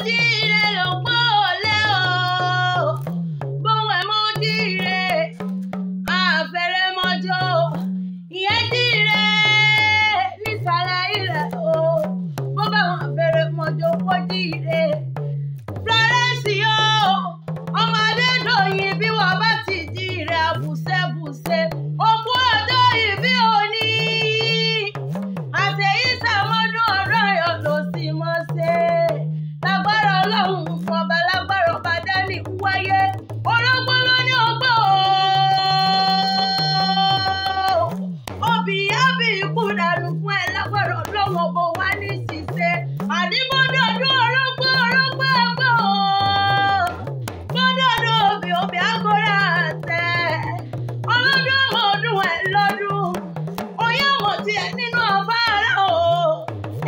jíire lòpọ̀ òlé o. Bóun ẹ̀ mọ́ jíire àfẹ́rẹ́ mọ́jọ́. Ìyẹn jíire nísàlẹ̀ ilẹ̀ o. Bó bá wọn fẹ́rẹ́ mọ́jọ́ kó jíire. Florence o, ọmọ Adédoyin bí wọ́n bá ti jíire àbùsẹ̀bùsẹ̀. Òkú ọjọ́ ìbí òní. Àtẹ̀yí sàmọ́dún ọ̀rọ̀ yọ̀ ló sì mọ́ ṣe. Lágbára Ọlọ́run ọba lágbára ọba dání wáyé. Orógbó ló ní ọgbọ́ o. Obì ábì ikú dànù fún ẹ lágbára Ọlọ́run ọba wa ní ṣiṣẹ́. Àdìbọ́dọ̀dún orógbó ẹgbẹ́ o. Bọ́dọ̀dún obì àgọ́rà àtẹ. Ọlọ́dún ọdún ẹ̀ lọ́dún. Oyè mọ̀ tiẹ̀ nínú afárá o.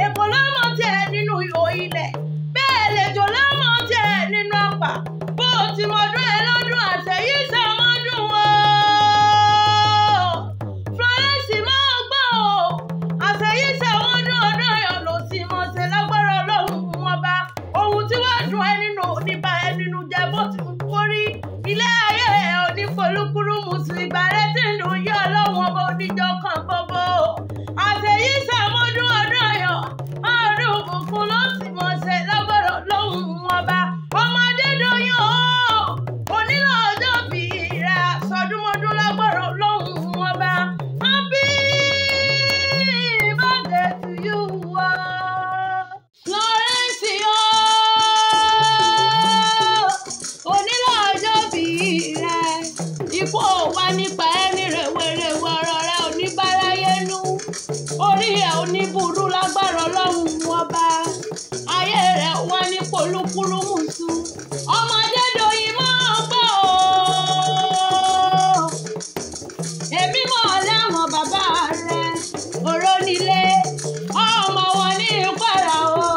Èkó ló mọ̀ tiẹ̀ nínú ihò ilẹ̀. Bẹ́ẹ̀ lèjò ló mọ̀ tiẹ̀ nínú ọ̀pá. Bó o ti mọ̀dún ẹ lọ́dún àtẹ̀yí sàmọ́dún o. Florence máa gbọ́ o. Àtẹ̀yí sàmọ́dún ọdún ayọ̀ ló sì mọ̀ ṣe lágbára Ọlọ́run ọba. Ohun tí wàá dùn ẹ nínú oníbà ẹ nínú jẹ bó ti ń kórí. Ilé ayé ẹ onípolúkúrú mùsùlùmí ìgbàrẹ́ tí ń dùn yí Ọlọ́run ọba oníjọ kan gbogbo. Àtẹ̀yí sàmọ́dún ọdún ayọ̀ ọdún òkun ló sì mọ̀ ṣe lágbára Ọlọ́run ọba. Ọmọ Adédoyin o, onílò ọjọ́ bí rẹ̀ sọdúnmọ́dún lágbára Ọlọ́run ọba. Happy birthday to you o. Florence o, onílò ọjọ́ bí rẹ̀ ikú ò wá nípa ẹni rèwerèwe ọ̀rọ̀ rẹ̀ oníbàráyénú. Orí ẹ̀ oníburú lágbára Ọlọ́run ọba. Ayé rẹ̀ wá ní polúkúrú mùsù. Ọmọ Adédoyin máa gbọ́ o. Èmi mọ̀ láwọn bàbá rẹ̀ òró nílé. Ọmọ wọn ní ìpàrà o.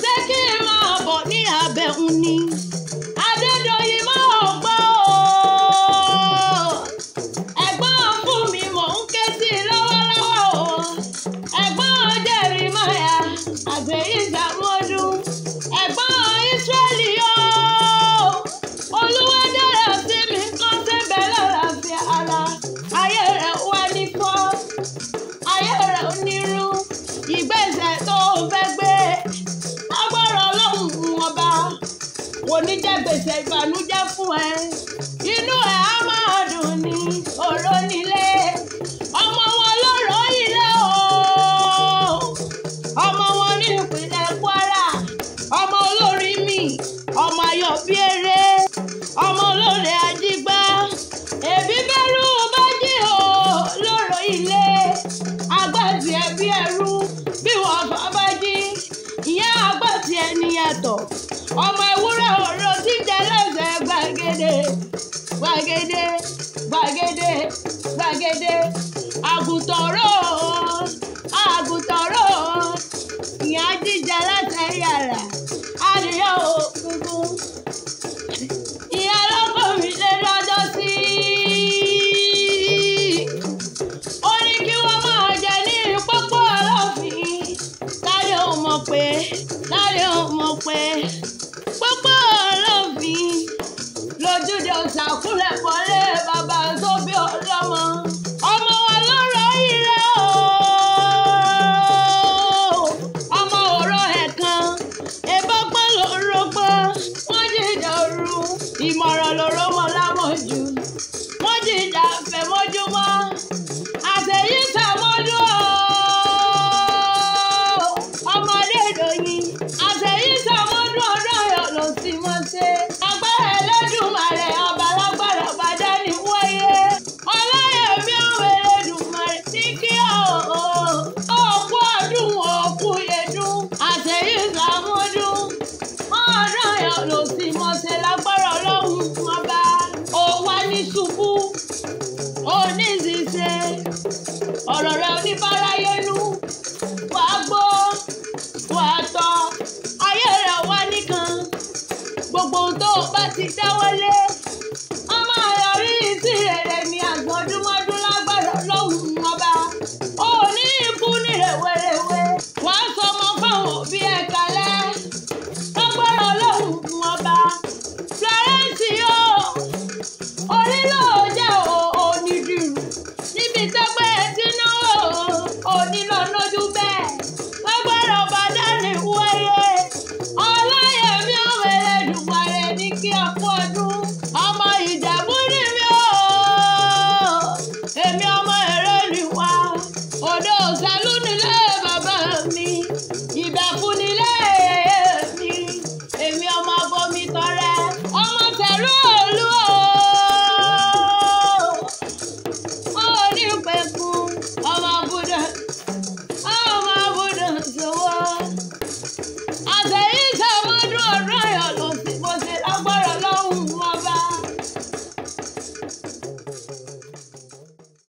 Ṣé kí n máa bọ̀ ní abẹ́hùn ni? Adédoyin máa gbọ́ o. Ẹ̀gbọ́n fún mi mò ń ké sí lọ́wọ́lọ́wọ́ o. Ẹ̀gbọ́n Jeremiah Àtẹ̀yí sàmọ́dún. Ẹ̀gbọ́n Ísírẹ́lì o. Olúwa dára sí mi kan síbẹ̀ lálàáfíà ara. Ayé rẹ̀ wá ní fọ́. Ayé rẹ̀ onírú. Ìgbésẹ̀ tó fẹ́ gbé. Agbára Ọlọ́run ọba. Kò ní jẹ́ gbèsè ìbànújẹ́ fún ẹ. Inú ẹ̀ á máa dùn ní òró nílé. Ọmọ wọn lọ́rọ̀ ilé o. Ọmọ wọn ní ìpínlẹ̀ Kwara. Ọmọ olórin mi. Ọmọ ayọ̀ bí eré. Ọmọ olóore ajígbá. Èbí bẹ́rù bá jí o lọ́rọ̀ ilé. Agbáti ẹ bí ẹrú. Bí wọ́n fà bá jí. Ìyá agbáti ẹ níyàtọ̀. Ọmọ ewúrẹ́ òró tí jẹ lẹ́sẹ̀ gbàgede. Gbàgede gbàgede gbàgede. Àgùntàn rò àgùntàn rò. Ìyá jíjẹ lẹ́sẹ̀ yàrá. Adìyẹ òkùnkùn. Ìyá lọ́kọ̀ mi lé lọ́jọ́ sí. Ó ní kí wọ́n máa jẹ ní pópó ọlọ́fin. Láyé ò mọ̀ pé pópó ọlọ́fin lójúde òṣàkúnlẹ̀ pọ́lé bàbá tó bí ọlọ́mọ. Ọmọ wa lọ́rọ̀ ilé o. Ọmọ òró ẹ̀kan. Ìbọ́gbọ́n lóró gbọ́n. Wọ́n jíjà òru. Ìmọ̀ràn lóró mọ́ lámọ̀jù. Wọ́n jíjà fẹ̀mọ́júmọ́. Àtẹ̀yí sàmọ́dún o. Ọmọ Adédoyin. Àtẹ̀yí sàmọ́dún ọdún ayọ̀ ló sì mọ̀ ṣe. Agbára Ẹlẹ́dùmarè ọba lágbára ọba dání. ọ̀dàlú nílé